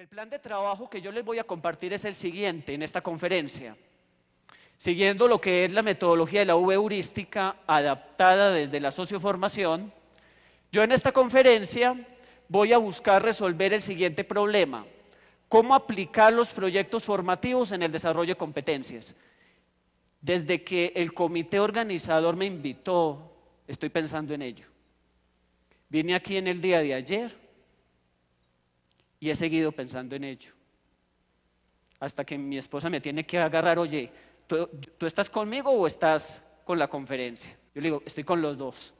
El plan de trabajo que yo les voy a compartir es el siguiente en esta conferencia. Siguiendo lo que es la metodología de la V heurística adaptada desde la socioformación, yo en esta conferencia voy a buscar resolver el siguiente problema: ¿cómo aplicar los proyectos formativos en el desarrollo de competencias? Desde que el comité organizador me invitó, estoy pensando en ello. Vine aquí en el día de ayer y he seguido pensando en ello. Hasta que mi esposa me tiene que agarrar: oye, ¿tú estás conmigo o estás con la conferencia? Yo le digo, estoy con los dos.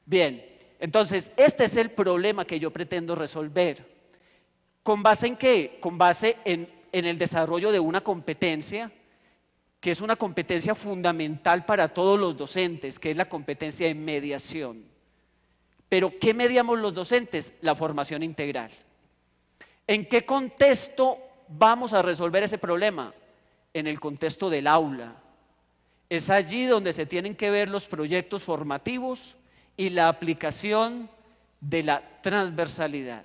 Bien, entonces, este es el problema que yo pretendo resolver. ¿Con base en qué? Con base en el desarrollo de una competencia, que es una competencia fundamental para todos los docentes, que es la competencia de mediación. Pero, ¿qué mediamos los docentes? La formación integral. ¿En qué contexto vamos a resolver ese problema? En el contexto del aula. Es allí donde se tienen que ver los proyectos formativos y la aplicación de la transversalidad.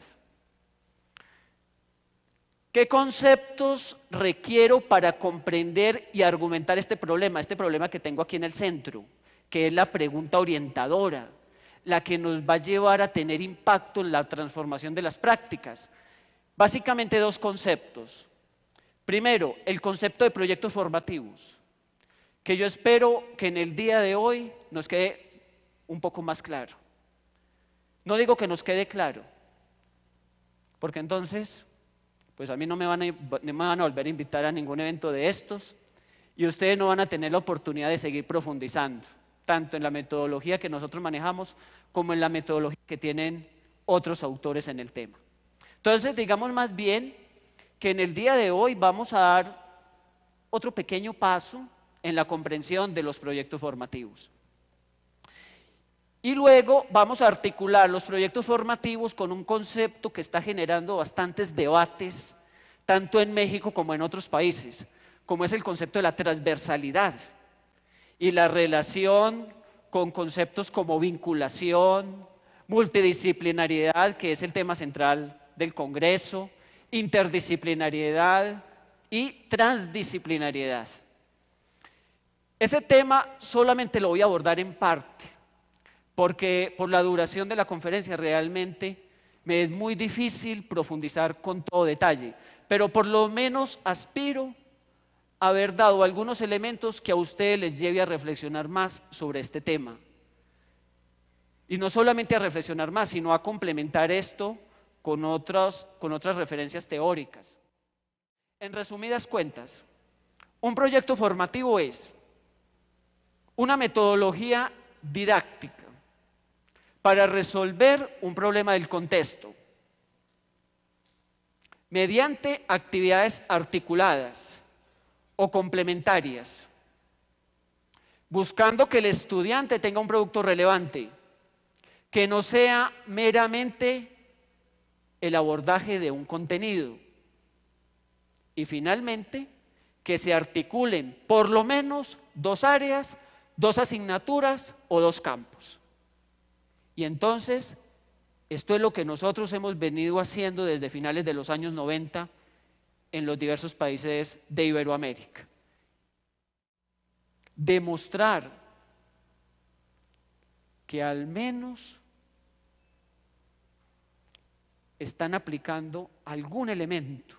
¿Qué conceptos requiero para comprender y argumentar este problema que tengo aquí en el centro, que es la pregunta orientadora, la que nos va a llevar a tener impacto en la transformación de las prácticas? Básicamente dos conceptos. Primero, el concepto de proyectos formativos, que yo espero que en el día de hoy nos quede un poco más claro. No digo que nos quede claro, porque entonces, pues a mí no me van a volver a invitar a ningún evento de estos y ustedes no van a tener la oportunidad de seguir profundizando, tanto en la metodología que nosotros manejamos como en la metodología que tienen otros autores en el tema. Entonces, digamos más bien que en el día de hoy vamos a dar otro pequeño paso en la comprensión de los proyectos formativos. Y luego vamos a articular los proyectos formativos con un concepto que está generando bastantes debates, tanto en México como en otros países, como es el concepto de la transversalidad y la relación con conceptos como vinculación, multidisciplinariedad, que es el tema central del Congreso, interdisciplinariedad y transdisciplinariedad. Ese tema solamente lo voy a abordar en parte, porque por la duración de la conferencia realmente me es muy difícil profundizar con todo detalle, pero por lo menos aspiro a haber dado algunos elementos que a ustedes les lleve a reflexionar más sobre este tema. Y no solamente a reflexionar más, sino a complementar esto con otras referencias teóricas. En resumidas cuentas, un proyecto formativo es una metodología didáctica para resolver un problema del contexto, mediante actividades articuladas o complementarias, buscando que el estudiante tenga un producto relevante, que no sea meramente el abordaje de un contenido, y finalmente, que se articulen por lo menos dos áreas, dos asignaturas o dos campos. Y entonces, esto es lo que nosotros hemos venido haciendo desde finales de los años 90 en los diversos países de Iberoamérica. Demostrar que al menos están aplicando algún elemento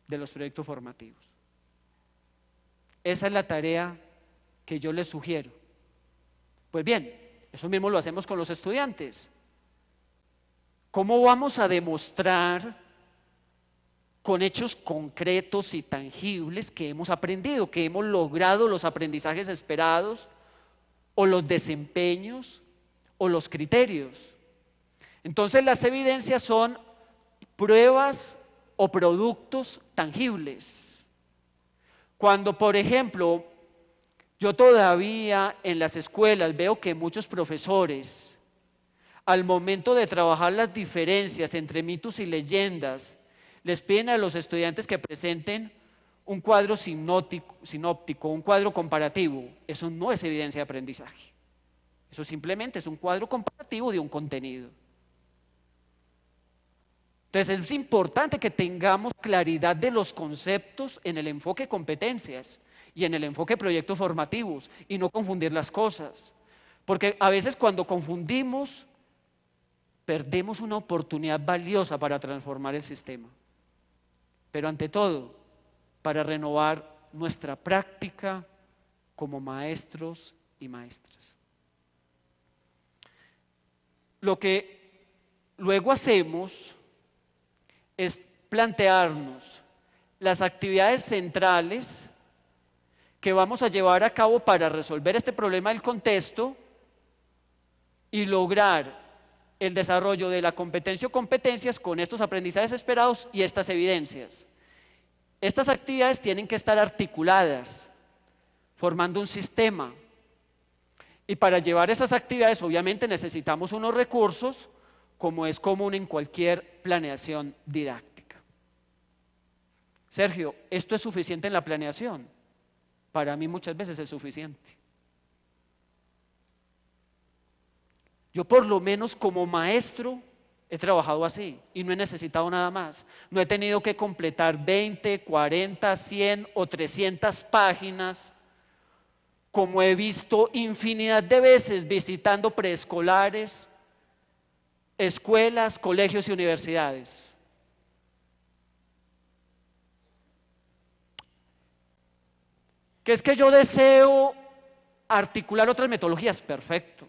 de los proyectos formativos. Esa es la tarea que yo les sugiero. Pues bien, eso mismo lo hacemos con los estudiantes. ¿Cómo vamos a demostrar con hechos concretos y tangibles que hemos aprendido, que hemos logrado los aprendizajes esperados, o los desempeños, o los criterios? Entonces, las evidencias son pruebas o productos tangibles. Cuando, por ejemplo, yo todavía en las escuelas veo que muchos profesores, al momento de trabajar las diferencias entre mitos y leyendas, les piden a los estudiantes que presenten un cuadro sinóptico, un cuadro comparativo. Eso no es evidencia de aprendizaje. Eso simplemente es un cuadro comparativo de un contenido. Entonces es importante que tengamos claridad de los conceptos en el enfoque competencias y en el enfoque proyectos formativos y no confundir las cosas. Porque a veces cuando confundimos, perdemos una oportunidad valiosa para transformar el sistema. Pero ante todo, para renovar nuestra práctica como maestros y maestras. Lo que luego hacemos es plantearnos las actividades centrales que vamos a llevar a cabo para resolver este problema del contexto y lograr el desarrollo de la competencia o competencias con estos aprendizajes esperados y estas evidencias. Estas actividades tienen que estar articuladas, formando un sistema. Y para llevar esas actividades, obviamente, necesitamos unos recursos, como es común en cualquier planeación didáctica. Sergio, ¿esto es suficiente en la planeación? Para mí muchas veces es suficiente. Yo por lo menos como maestro he trabajado así y no he necesitado nada más. No he tenido que completar 20, 40, 100 o 300 páginas, como he visto infinidad de veces visitando preescolares, escuelas, colegios y universidades. ¿Que es que yo deseo articular otras metodologías? Perfecto.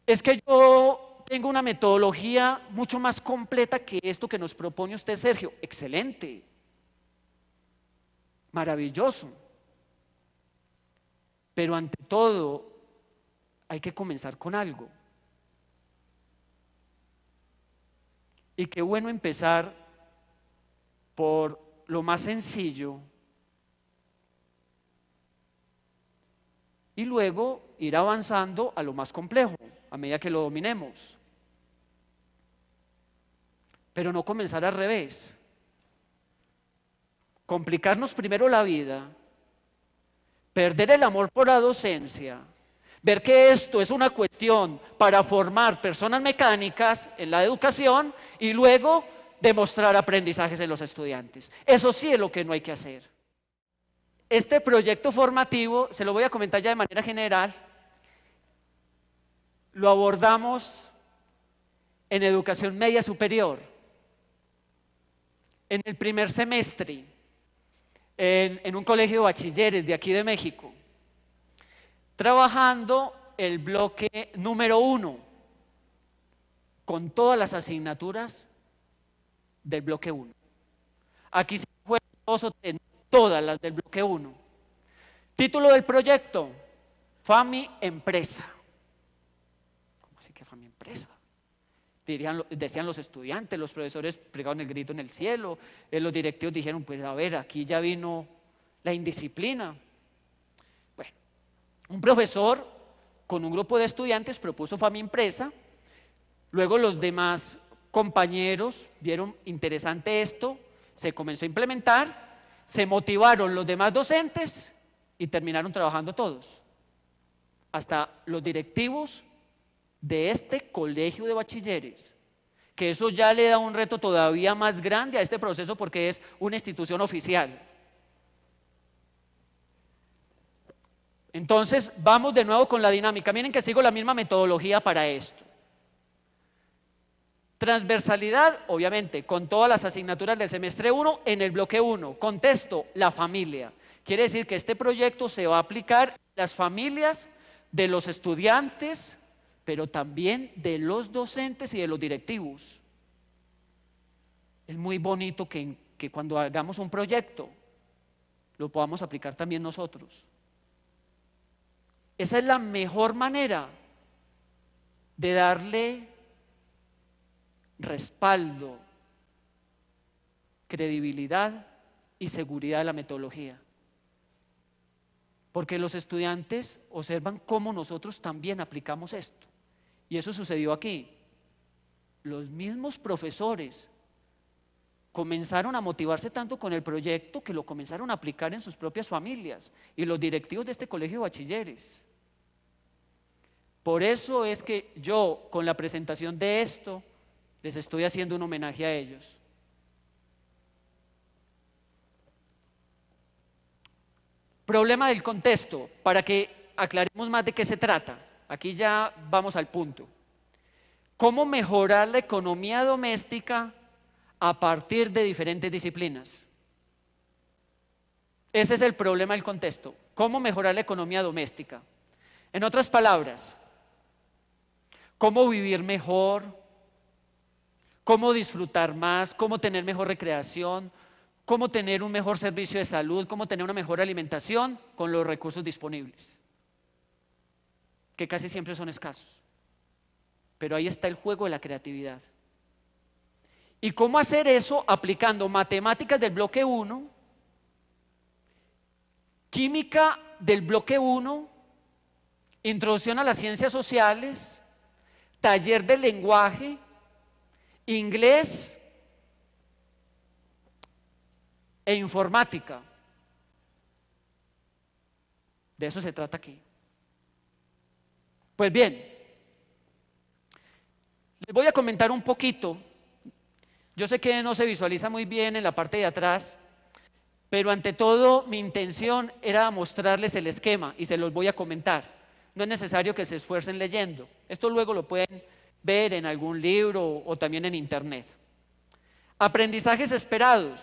Es que yo tengo una metodología mucho más completa que esto que nos propone usted, Sergio. Excelente. Maravilloso. Pero ante todo, hay que comenzar con algo. Y qué bueno empezar por lo más sencillo y luego ir avanzando a lo más complejo, a medida que lo dominemos. Pero no comenzar al revés. Complicarnos primero la vida, perder el amor por la docencia, ver que esto es una cuestión para formar personas mecánicas en la educación y luego demostrar aprendizajes en los estudiantes. Eso sí es lo que no hay que hacer. Este proyecto formativo, se lo voy a comentar ya de manera general, lo abordamos en educación media superior, en el primer semestre, en un colegio de bachilleres de aquí de México, trabajando el bloque número 1, con todas las asignaturas del bloque 1. Aquí se fueron 2 o 3, todas las del bloque 1. Título del proyecto: FAMI Empresa. ¿Cómo así que FAMI Empresa? Decían los estudiantes, los profesores pegaron el grito en el cielo, los directivos dijeron, pues a ver, aquí ya vino la indisciplina. Bueno, un profesor con un grupo de estudiantes propuso FAMI Empresa, luego los demás compañeros vieron interesante esto, se comenzó a implementar, se motivaron los demás docentes y terminaron trabajando todos, hasta los directivos de este colegio de bachilleres, que eso ya le da un reto todavía más grande a este proceso porque es una institución oficial. Entonces, vamos de nuevo con la dinámica. Miren que sigo la misma metodología para esto. Transversalidad, obviamente, con todas las asignaturas del semestre 1 en el bloque 1. Contexto: la familia. Quiere decir que este proyecto se va a aplicar a las familias de los estudiantes, pero también de los docentes y de los directivos. Es muy bonito que cuando hagamos un proyecto lo podamos aplicar también nosotros. Esa es la mejor manera de darle respaldo, credibilidad y seguridad a la metodología. Porque los estudiantes observan cómo nosotros también aplicamos esto. Y eso sucedió aquí. Los mismos profesores comenzaron a motivarse tanto con el proyecto que lo comenzaron a aplicar en sus propias familias y los directivos de este colegio de bachilleres. Por eso es que yo, con la presentación de esto, Les estoy haciendo un homenaje a ellos. Problema del contexto, para que aclaremos más de qué se trata. Aquí ya vamos al punto. ¿Cómo mejorar la economía doméstica a partir de diferentes disciplinas? Ese es el problema del contexto. ¿Cómo mejorar la economía doméstica? En otras palabras, ¿cómo vivir mejor? ¿Cómo disfrutar más? ¿Cómo tener mejor recreación? ¿Cómo tener un mejor servicio de salud? ¿Cómo tener una mejor alimentación con los recursos disponibles? Que casi siempre son escasos. Pero ahí está el juego de la creatividad. ¿Y cómo hacer eso aplicando matemáticas del bloque 1, química del bloque 1, introducción a las ciencias sociales, taller de lenguaje, inglés e informática? De eso se trata aquí. Pues bien, les voy a comentar un poquito. Yo sé que no se visualiza muy bien en la parte de atrás, pero ante todo mi intención era mostrarles el esquema y se los voy a comentar. No es necesario que se esfuercen leyendo. Esto luego lo pueden ver en algún libro o también en internet. Aprendizajes esperados.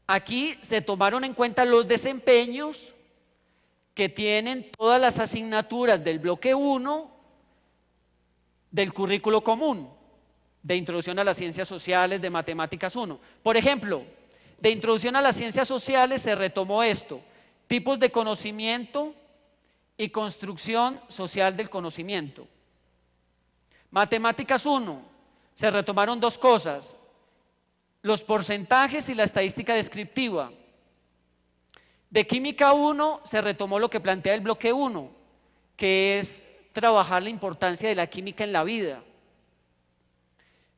Aquí se tomaron en cuenta los desempeños que tienen todas las asignaturas del bloque 1 del currículo común, de Introducción a las Ciencias Sociales, de Matemáticas 1. Por ejemplo, de Introducción a las Ciencias Sociales se retomó esto: tipos de conocimiento y construcción social del conocimiento. Matemáticas 1, se retomaron dos cosas: los porcentajes y la estadística descriptiva. De Química 1 se retomó lo que plantea el bloque 1, que es trabajar la importancia de la química en la vida.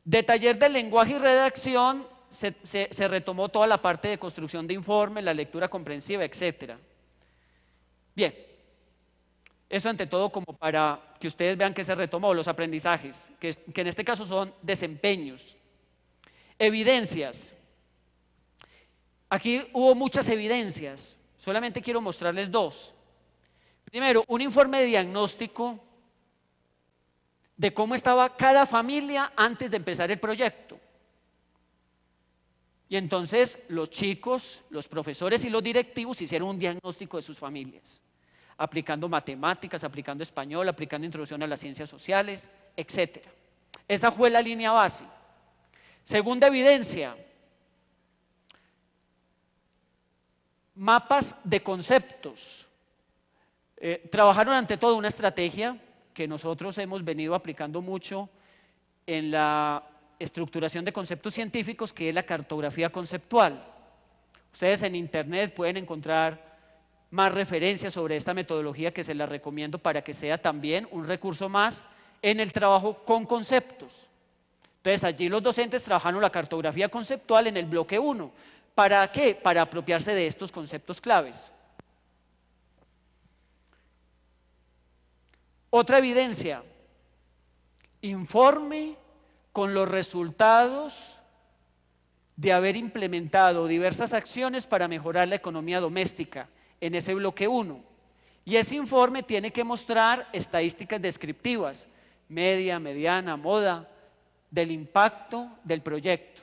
De taller de lenguaje y redacción se retomó toda la parte de construcción de informes, la lectura comprensiva, etc. Bien, eso ante todo como para que ustedes vean que se retomó los aprendizajes, que en este caso son desempeños. Evidencias. Aquí hubo muchas evidencias, solamente quiero mostrarles dos. Primero, un informe de diagnóstico de cómo estaba cada familia antes de empezar el proyecto. Y entonces los chicos, los profesores y los directivos hicieron un diagnóstico de sus familias, aplicando matemáticas, aplicando español, aplicando introducción a las ciencias sociales, etc. Esa fue la línea base. Segunda evidencia, mapas de conceptos. Trabajaron ante todo una estrategia que nosotros hemos venido aplicando mucho en la estructuración de conceptos científicos, que es la cartografía conceptual. Ustedes en internet pueden encontrar más referencias sobre esta metodología, que se la recomiendo para que sea también un recurso más en el trabajo con conceptos. Entonces allí los docentes trabajaron la cartografía conceptual en el bloque 1. ¿Para qué? Para apropiarse de estos conceptos claves. Otra evidencia: informe con los resultados de haber implementado diversas acciones para mejorar la economía doméstica en ese bloque 1. Y ese informe tiene que mostrar estadísticas descriptivas, media, mediana, moda, del impacto del proyecto.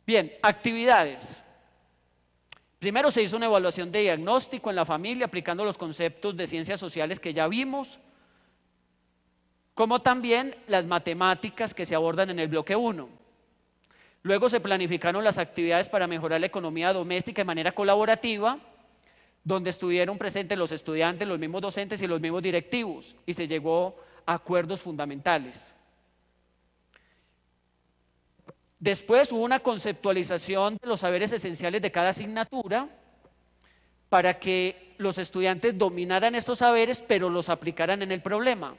Bien, actividades. Primero se hizo una evaluación de diagnóstico en la familia, aplicando los conceptos de ciencias sociales que ya vimos, como también las matemáticas que se abordan en el bloque 1. Luego se planificaron las actividades para mejorar la economía doméstica de manera colaborativa, donde estuvieron presentes los estudiantes, los mismos docentes y los mismos directivos, y se llegó a acuerdos fundamentales. Después hubo una conceptualización de los saberes esenciales de cada asignatura para que los estudiantes dominaran estos saberes, pero los aplicaran en el problema.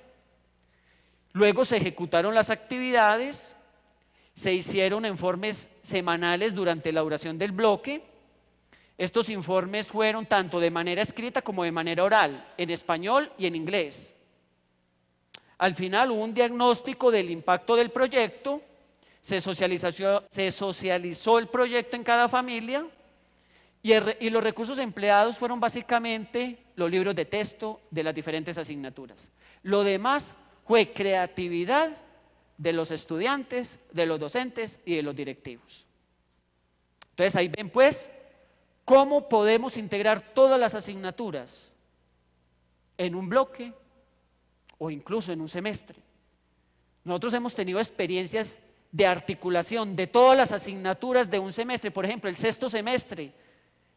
Luego se ejecutaron las actividades, se hicieron informes semanales durante la duración del bloque. Estos informes fueron tanto de manera escrita como de manera oral, en español y en inglés. Al final hubo un diagnóstico del impacto del proyecto, se socializó el proyecto en cada familia y los recursos empleados fueron básicamente los libros de texto de las diferentes asignaturas. Lo demás fue creatividad de los estudiantes, de los docentes y de los directivos. Entonces ahí ven pues cómo podemos integrar todas las asignaturas en un bloque o incluso en un semestre. Nosotros hemos tenido experiencias de articulación de todas las asignaturas de un semestre, por ejemplo, el sexto semestre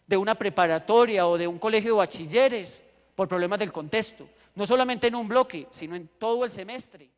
de una preparatoria o de un colegio de bachilleres por problemas del contexto, no solamente en un bloque, sino en todo el semestre.